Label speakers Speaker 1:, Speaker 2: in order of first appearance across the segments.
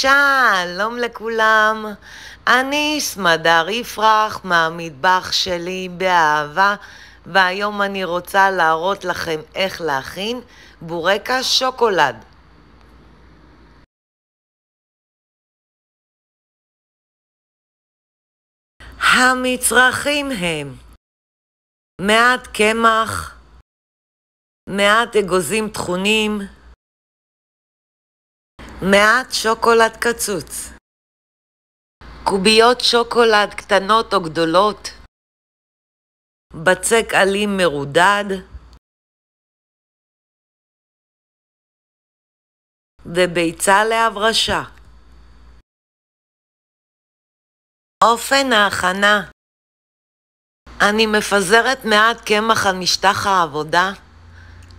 Speaker 1: שלום לכולם, אני סמדר יפרח מהמטבח שלי באהבה, והיום אני רוצה להראות לכם איך להכין בורקה שוקולד. המצרכים הם מעט קמח, מעט אגוזים טחונים, מעט שוקולד קצוץ, קוביות שוקולד קטנות או גדולות, בצק עלים מרודד, וביצה להברשה. אופן ההכנה: אני מפזרת מעט קמח על משטח העבודה,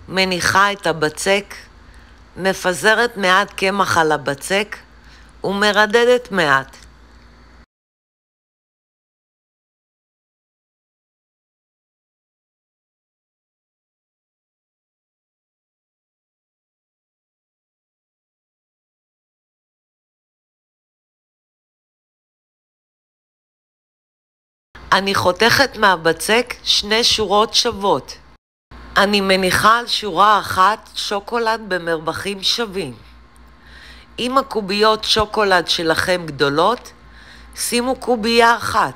Speaker 1: מניחה את הבצק, מפזרת מעט קמח על הבצק ומרדדת מעט. אני חותכת מהבצק 2 שורות שוות. אני מניחה על שורה אחת שוקולד במרווחים שווים. אם הקוביות שוקולד שלכם גדולות, שימו קובייה אחת.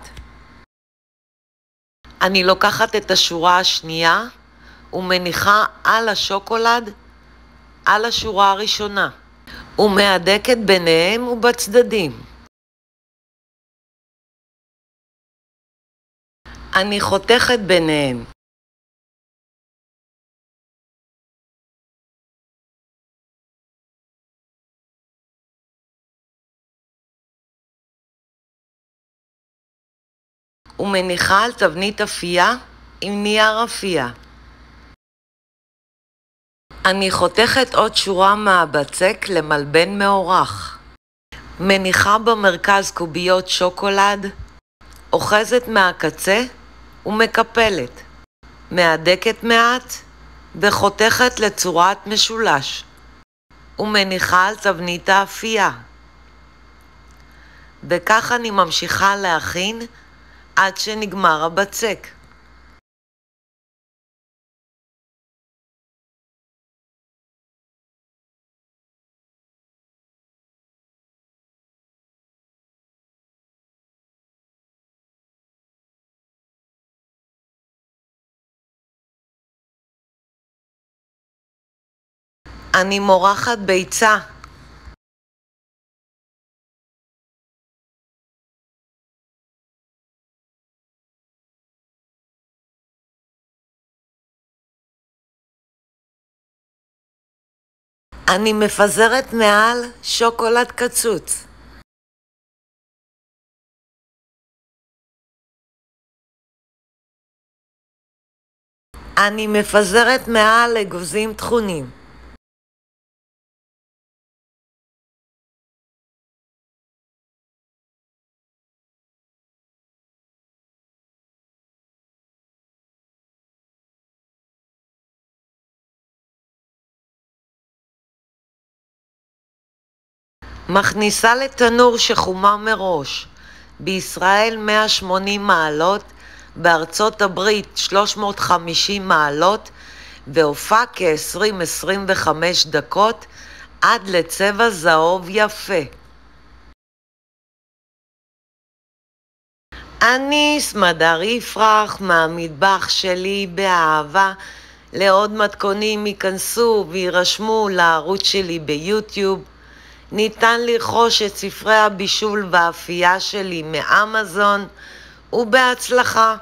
Speaker 1: אני לוקחת את השורה השנייה ומניחה על השוקולד על השורה הראשונה, ומהדקת ביניהם ובצדדים. אני חותכת ביניהם. ומניחה על תבנית אפייה עם נייר אפייה. אני חותכת עוד שורה מהבצק למלבן מאורך. מניחה במרכז קוביות שוקולד, אוחזת מהקצה ומקפלת. מהדקת מעט וחותכת לצורת משולש. ומניחה על תבנית האפייה. וכך אני ממשיכה להכין עד שנגמר הבצק. אני מורחת ביצה. אני מפזרת מעל שוקולד קצוץ. אני מפזרת מעל אגוזים טחונים. מכניסה לתנור שחומר מראש. בישראל 180 מעלות, בארצות הברית 350 מעלות, והופע כ-20-25 דקות עד לצבע זהוב יפה. אני סמדר יפרח מהמטבח שלי באהבה. לעוד מתכונים ייכנסו וירשמו לערוץ שלי ביוטיוב. ניתן לרכוש את ספרי הבישול והאפייה שלי מאמזון, ובהצלחה.